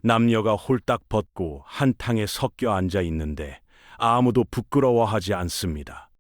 남녀가 홀딱 벗고 한 탕에 섞여 앉아 있는데 아무도 부끄러워하지 않습니다.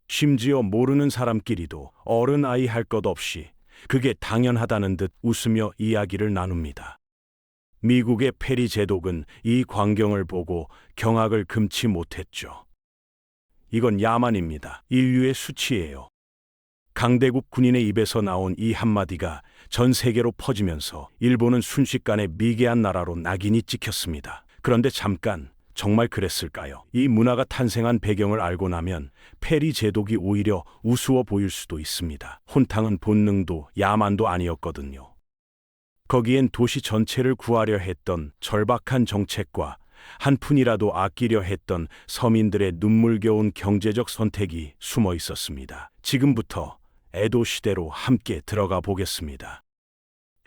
심지어 모르는 사람끼리도 어른 아이 할 것 없이 그게 당연하다는 듯 웃으며 이야기를 나눕니다. 미국의 페리 제독은 이 광경을 보고 경악을 금치 못했죠. 이건 야만입니다. 인류의 수치예요. 강대국 군인의 입에서 나온 이 한마디가 전 세계로 퍼지면서 일본은 순식간에 미개한 나라로 낙인이 찍혔습니다. 그런데 잠깐, 정말 그랬을까요? 이 문화가 탄생한 배경을 알고 나면 페리 제독이 오히려 우스워 보일 수도 있습니다. 혼탕은 본능도 야만도 아니었거든요. 거기엔 도시 전체를 구하려 했던 절박한 정책과 한 푼이라도 아끼려 했던 서민들의 눈물겨운 경제적 선택이 숨어 있었습니다. 지금부터 에도 시대로 함께 들어가 보겠습니다.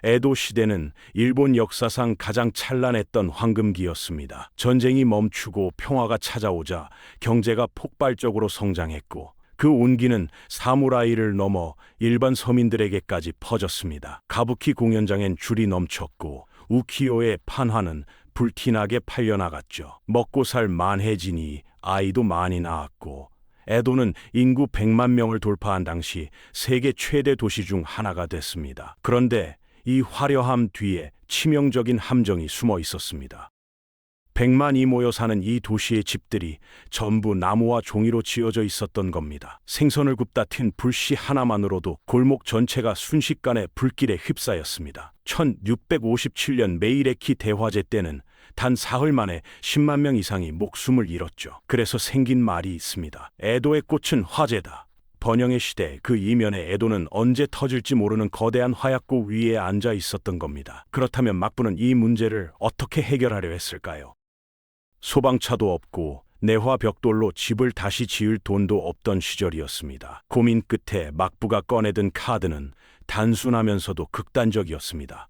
에도 시대는 일본 역사상 가장 찬란했던 황금기였습니다. 전쟁이 멈추고 평화가 찾아오자 경제가 폭발적으로 성장했고 그 온기는 사무라이를 넘어 일반 서민들에게까지 퍼졌습니다. 가부키 공연장엔 줄이 넘쳤고 우키요의 판화는 불티나게 팔려나갔죠. 먹고 살 만해지니 아이도 많이 낳았고 에도는 인구 100만 명을 돌파한 당시 세계 최대 도시 중 하나가 됐습니다. 그런데 이 화려함 뒤에 치명적인 함정이 숨어 있었습니다. 100만이 모여 사는 이 도시의 집들이 전부 나무와 종이로 지어져 있었던 겁니다. 생선을 굽다 튄 불씨 하나만으로도 골목 전체가 순식간에 불길에 휩싸였습니다. 1657년 메이레키 대화제 때는 단 사흘 만에 10만 명 이상이 목숨을 잃었죠. 그래서 생긴 말이 있습니다. 에도의 꽃은 화재다. 번영의 시대 그 이면에 에도는 언제 터질지 모르는 거대한 화약고 위에 앉아 있었던 겁니다. 그렇다면 막부는 이 문제를 어떻게 해결하려 했을까요? 소방차도 없고 내화 벽돌로 집을 다시 지을 돈도 없던 시절이었습니다. 고민 끝에 막부가 꺼내든 카드는 단순하면서도 극단적이었습니다.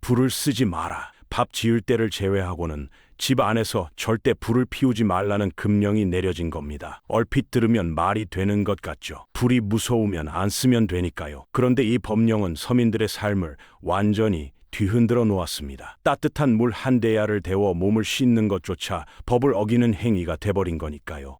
불을 쓰지 마라. 밥 지을 때를 제외하고는 집 안에서 절대 불을 피우지 말라는 금령이 내려진 겁니다. 얼핏 들으면 말이 되는 것 같죠. 불이 무서우면 안 쓰면 되니까요. 그런데 이 법령은 서민들의 삶을 완전히 뒤흔들어 놓았습니다. 따뜻한 물 한 대야를 데워 몸을 씻는 것조차 법을 어기는 행위가 돼버린 거니까요.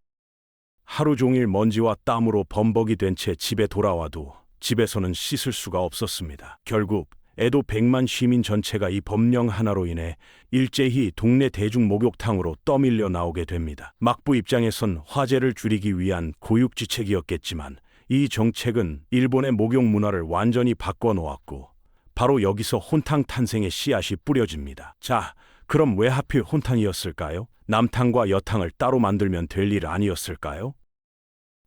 하루 종일 먼지와 땀으로 범벅이 된 채 집에 돌아와도 집에서는 씻을 수가 없었습니다. 결국 에도 100만 시민 전체가 이 법령 하나로 인해 일제히 동네 대중 목욕탕으로 떠밀려 나오게 됩니다. 막부 입장에선 화재를 줄이기 위한 고육지책이었겠지만 이 정책은 일본의 목욕 문화를 완전히 바꿔놓았고 바로 여기서 혼탕 탄생의 씨앗이 뿌려집니다. 자, 그럼 왜 하필 혼탕이었을까요? 남탕과 여탕을 따로 만들면 될 일 아니었을까요?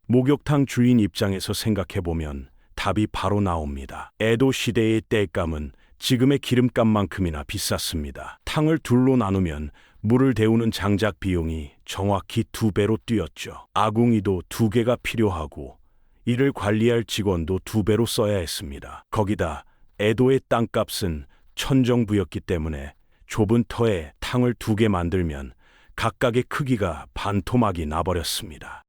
목욕탕 주인 입장에서 생각해보면 답이 바로 나옵니다. 에도 시대의 땔감은 지금의 기름값만큼이나 비쌌습니다. 탕을 둘로 나누면 물을 데우는 장작 비용이 정확히 2배로 뛰었죠. 아궁이도 2개가 필요하고 이를 관리할 직원도 2배로 써야 했습니다. 거기다 에도의 땅값은 천정부였기 때문에 좁은 터에 탕을 2개 만들면 각각의 크기가 반토막이 나버렸습니다.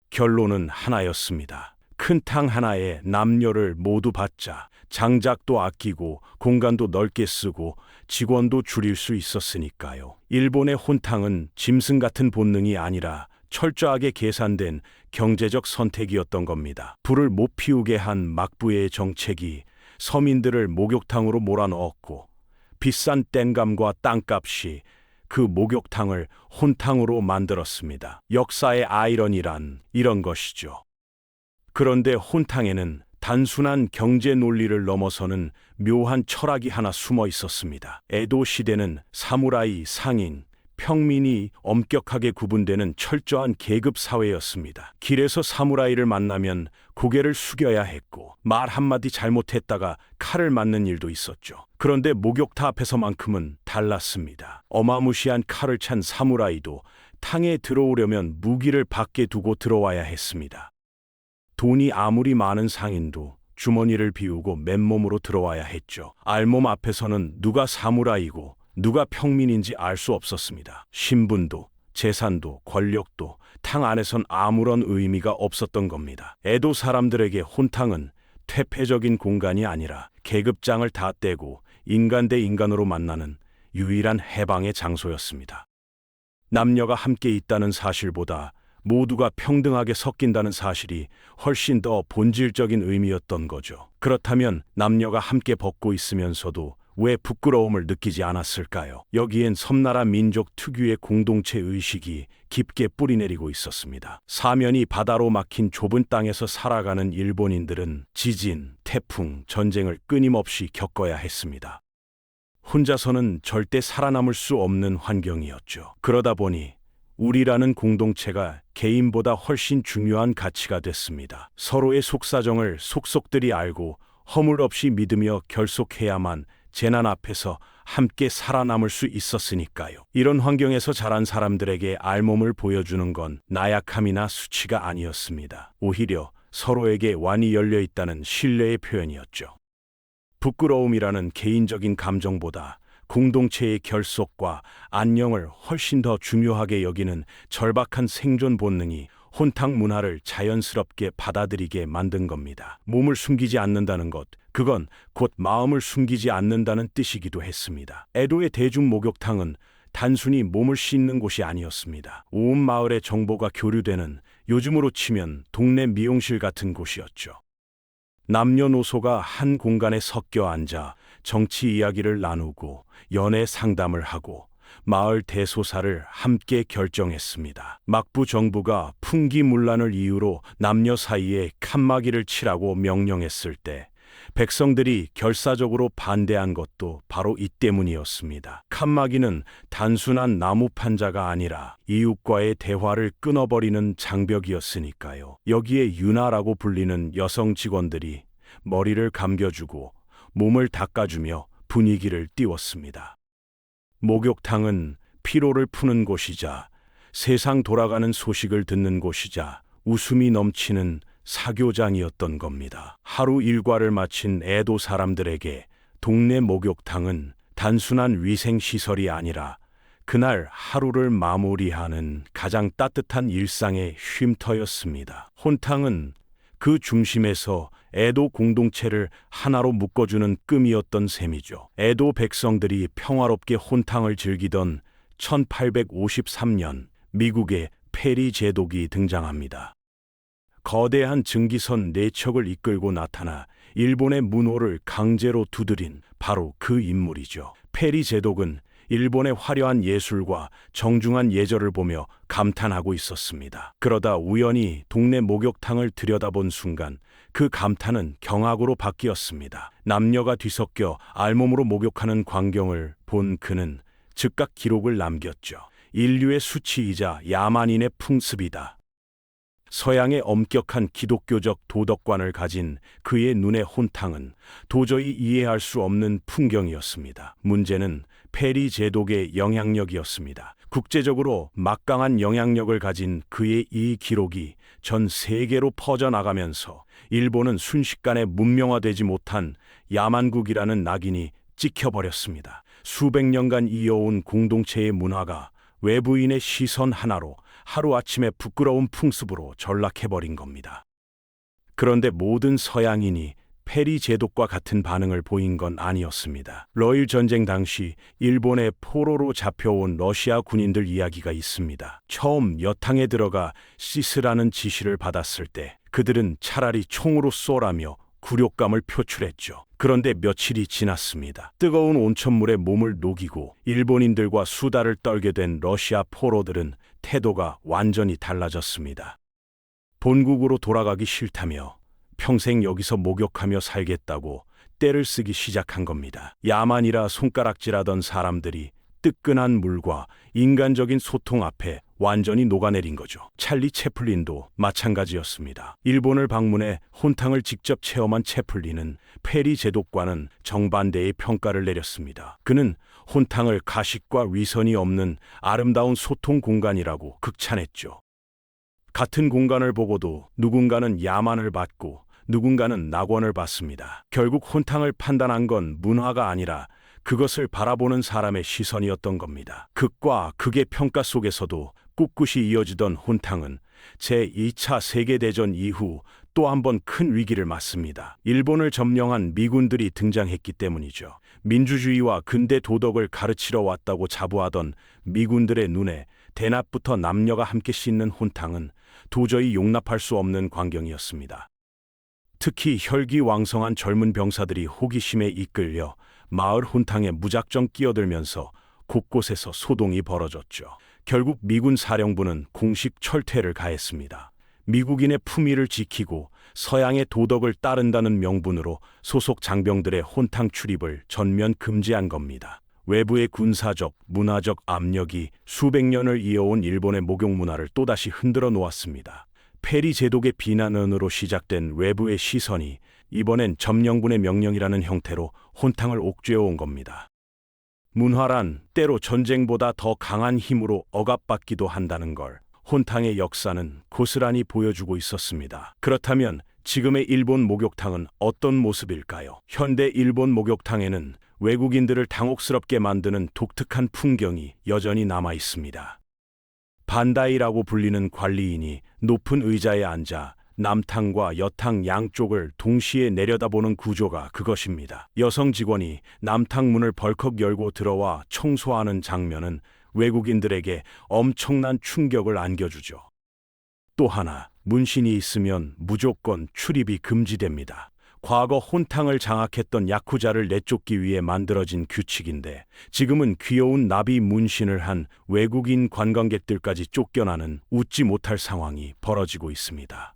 결론은 하나였습니다. 큰 탕 하나에 남녀를 모두 받자 장작도 아끼고 공간도 넓게 쓰고 직원도 줄일 수 있었으니까요. 일본의 혼탕은 짐승 같은 본능이 아니라 철저하게 계산된 경제적 선택이었던 겁니다. 불을 못 피우게 한 막부의 정책이 서민들을 목욕탕으로 몰아넣었고 비싼 땔감과 땅값이 그 목욕탕을 혼탕으로 만들었습니다. 역사의 아이러니란 이런 것이죠. 그런데 혼탕에는 단순한 경제 논리를 넘어서는 묘한 철학이 하나 숨어 있었습니다. 에도 시대는 사무라이, 상인, 평민이 엄격하게 구분되는 철저한 계급 사회였습니다. 길에서 사무라이를 만나면 고개를 숙여야 했고 말 한마디 잘못했다가 칼을 맞는 일도 있었죠. 그런데 목욕탕 앞에서만큼은 달랐습니다. 어마무시한 칼을 찬 사무라이도 탕에 들어오려면 무기를 밖에 두고 들어와야 했습니다. 돈이 아무리 많은 상인도 주머니를 비우고 맨몸으로 들어와야 했죠. 알몸 앞에서는 누가 사무라이고 누가 평민인지 알 수 없었습니다. 신분도 재산도 권력도 탕 안에선 아무런 의미가 없었던 겁니다. 에도 사람들에게 혼탕은 퇴폐적인 공간이 아니라 계급장을 다 떼고 인간 대 인간으로 만나는 유일한 해방의 장소였습니다. 남녀가 함께 있다는 사실보다 모두가 평등하게 섞인다는 사실이 훨씬 더 본질적인 의미였던 거죠. 그렇다면 남녀가 함께 벗고 있으면서도 왜 부끄러움을 느끼지 않았을까요? 여기엔 섬나라 민족 특유의 공동체 의식이 깊게 뿌리내리고 있었습니다. 사면이 바다로 막힌 좁은 땅에서 살아가는 일본인들은 지진, 태풍, 전쟁을 끊임없이 겪어야 했습니다. 혼자서는 절대 살아남을 수 없는 환경이었죠. 그러다 보니 우리라는 공동체가 개인보다 훨씬 중요한 가치가 됐습니다. 서로의 속사정을 속속들이 알고 허물 없이 믿으며 결속해야만 재난 앞에서 함께 살아남을 수 있었으니까요. 이런 환경에서 자란 사람들에게 알몸을 보여주는 건 나약함이나 수치가 아니었습니다. 오히려 서로에게 완이 열려 있다는 신뢰의 표현이었죠. 부끄러움이라는 개인적인 감정보다 공동체의 결속과 안녕을 훨씬 더 중요하게 여기는 절박한 생존 본능이 혼탕 문화를 자연스럽게 받아들이게 만든 겁니다. 몸을 숨기지 않는다는 것, 그건 곧 마음을 숨기지 않는다는 뜻이기도 했습니다. 에도의 대중 목욕탕은 단순히 몸을 씻는 곳이 아니었습니다. 온 마을의 정보가 교류되는, 요즘으로 치면 동네 미용실 같은 곳이었죠. 남녀노소가 한 공간에 섞여 앉아 정치 이야기를 나누고 연애 상담을 하고 마을 대소사를 함께 결정했습니다. 막부 정부가 풍기문란을 이유로 남녀 사이에 칸막이를 치라고 명령했을 때 백성들이 결사적으로 반대한 것도 바로 이 때문이었습니다. 칸막이는 단순한 나무 판자가 아니라 이웃과의 대화를 끊어버리는 장벽이었으니까요. 여기에 유나라고 불리는 여성 직원들이 머리를 감겨주고 몸을 닦아주며 분위기를 띄웠습니다. 목욕탕은 피로를 푸는 곳이자 세상 돌아가는 소식을 듣는 곳이자 웃음이 넘치는 사교장이었던 겁니다. 하루 일과를 마친 에도 사람들에게 동네 목욕탕은 단순한 위생시설이 아니라 그날 하루를 마무리하는 가장 따뜻한 일상의 쉼터였습니다. 혼탕은 그 중심에서 에도 공동체를 하나로 묶어주는 끔이었던 셈이죠. 에도 백성들이 평화롭게 혼탕을 즐기던 1853년 미국의 페리 제독이 등장합니다. 거대한 증기선 4척을 이끌고 나타나 일본의 문호를 강제로 두드린 바로 그 인물이죠. 페리 제독은 일본의 화려한 예술과 정중한 예절을 보며 감탄하고 있었습니다. 그러다 우연히 동네 목욕탕을 들여다본 순간 그 감탄은 경악으로 바뀌었습니다. 남녀가 뒤섞여 알몸으로 목욕하는 광경을 본 그는 즉각 기록을 남겼죠. 인류의 수치이자 야만인의 풍습이다. 서양의 엄격한 기독교적 도덕관을 가진 그의 눈의 혼탕은 도저히 이해할 수 없는 풍경이었습니다. 문제는 페리 제독의 영향력이었습니다. 국제적으로 막강한 영향력을 가진 그의 이 기록이 전 세계로 퍼져나가면서 일본은 순식간에 문명화되지 못한 야만국이라는 낙인이 찍혀버렸습니다. 수백 년간 이어온 공동체의 문화가 외부인의 시선 하나로 하루아침에 부끄러운 풍습으로 전락해버린 겁니다. 그런데 모든 서양인이 페리 제독과 같은 반응을 보인 건 아니었습니다. 러일 전쟁 당시 일본의 포로로 잡혀온 러시아 군인들 이야기가 있습니다. 처음 여탕에 들어가 씻으라는 지시를 받았을 때 그들은 차라리 총으로 쏘라며 굴욕감을 표출했죠. 그런데 며칠이 지났습니다. 뜨거운 온천물에 몸을 녹이고 일본인들과 수다를 떨게 된 러시아 포로들은 태도가 완전히 달라졌습니다. 본국으로 돌아가기 싫다며 평생 여기서 목욕하며 살겠다고 떼를 쓰기 시작한 겁니다. 야만이라 손가락질하던 사람들이 뜨끈한 물과 인간적인 소통 앞에 완전히 녹아내린 거죠. 찰리 채플린도 마찬가지였습니다. 일본을 방문해 혼탕을 직접 체험한 채플린은 페리 제독과는 정반대의 평가를 내렸습니다. 그는 혼탕을 가식과 위선이 없는 아름다운 소통 공간이라고 극찬했죠. 같은 공간을 보고도 누군가는 야만을 받고 누군가는 낙원을 받습니다. 결국 혼탕을 판단한 건 문화가 아니라 그것을 바라보는 사람의 시선이었던 겁니다. 극과 극의 평가 속에서도 꿋꿋이 이어지던 혼탕은 제2차 세계대전 이후 또 한 번 큰 위기를 맞습니다. 일본을 점령한 미군들이 등장했기 때문이죠. 민주주의와 근대 도덕을 가르치러 왔다고 자부하던 미군들의 눈에 대낮부터 남녀가 함께 씻는 혼탕은 도저히 용납할 수 없는 광경이었습니다. 특히 혈기왕성한 젊은 병사들이 호기심에 이끌려 마을 혼탕에 무작정 끼어들면서 곳곳에서 소동이 벌어졌죠. 결국 미군 사령부는 공식 철퇴를 가했습니다. 미국인의 품위를 지키고 서양의 도덕을 따른다는 명분으로 소속 장병들의 혼탕 출입을 전면 금지한 겁니다. 외부의 군사적, 문화적 압력이 수백 년을 이어온 일본의 목욕 문화를 또다시 흔들어 놓았습니다. 페리 제독의 비난으로 시작된 외부의 시선이 이번엔 점령군의 명령이라는 형태로 혼탕을 옥죄어 온 겁니다. 문화란 때로 전쟁보다 더 강한 힘으로 억압받기도 한다는 걸 혼탕의 역사는 고스란히 보여주고 있었습니다. 그렇다면 지금의 일본 목욕탕은 어떤 모습일까요? 현대 일본 목욕탕에는 외국인들을 당혹스럽게 만드는 독특한 풍경이 여전히 남아 있습니다. 반다이라고 불리는 관리인이 높은 의자에 앉아 남탕과 여탕 양쪽을 동시에 내려다보는 구조가 그것입니다. 여성 직원이 남탕 문을 벌컥 열고 들어와 청소하는 장면은 외국인들에게 엄청난 충격을 안겨주죠. 또 하나, 문신이 있으면 무조건 출입이 금지됩니다. 과거 혼탕을 장악했던 야쿠자를 내쫓기 위해 만들어진 규칙인데 지금은 귀여운 나비 문신을 한 외국인 관광객들까지 쫓겨나는 웃지 못할 상황이 벌어지고 있습니다.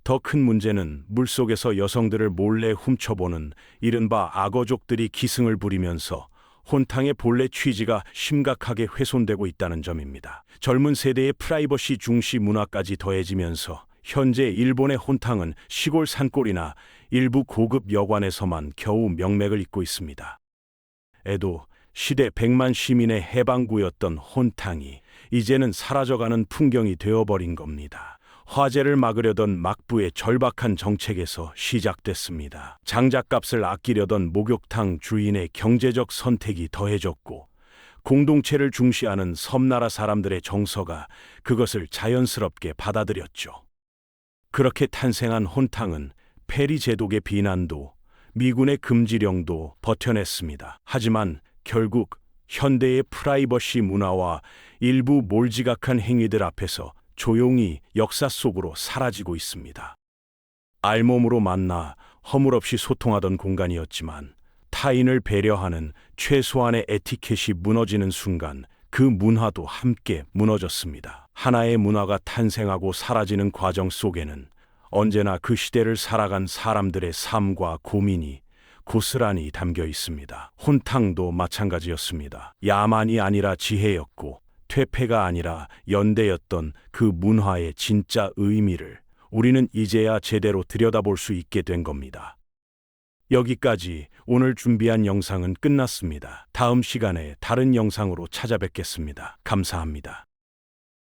더 큰 문제는 물속에서 여성들을 몰래 훔쳐보는 이른바 악어족들이 기승을 부리면서 혼탕의 본래 취지가 심각하게 훼손되고 있다는 점입니다. 젊은 세대의 프라이버시 중시 문화까지 더해지면서 현재 일본의 혼탕은 시골 산골이나 일부 고급 여관에서만 겨우 명맥을 잇고 있습니다. 에도 시대 100만 시민의 해방구였던 혼탕이 이제는 사라져가는 풍경이 되어버린 겁니다. 화재를 막으려던 막부의 절박한 정책에서 시작됐습니다. 장작값을 아끼려던 목욕탕 주인의 경제적 선택이 더해졌고 공동체를 중시하는 섬나라 사람들의 정서가 그것을 자연스럽게 받아들였죠. 그렇게 탄생한 혼탕은 페리 제독의 비난도 미군의 금지령도 버텨냈습니다. 하지만 결국 현대의 프라이버시 문화와 일부 몰지각한 행위들 앞에서 조용히 역사 속으로 사라지고 있습니다. 알몸으로 만나 허물없이 소통하던 공간이었지만 타인을 배려하는 최소한의 에티켓이 무너지는 순간 그 문화도 함께 무너졌습니다. 하나의 문화가 탄생하고 사라지는 과정 속에는 언제나 그 시대를 살아간 사람들의 삶과 고민이 고스란히 담겨 있습니다. 혼탕도 마찬가지였습니다. 야만이 아니라 지혜였고 퇴폐가 아니라 연대였던 그 문화의 진짜 의미를 우리는 이제야 제대로 들여다볼 수 있게 된 겁니다. 여기까지 오늘 준비한 영상은 끝났습니다. 다음 시간에 다른 영상으로 찾아뵙겠습니다. 감사합니다.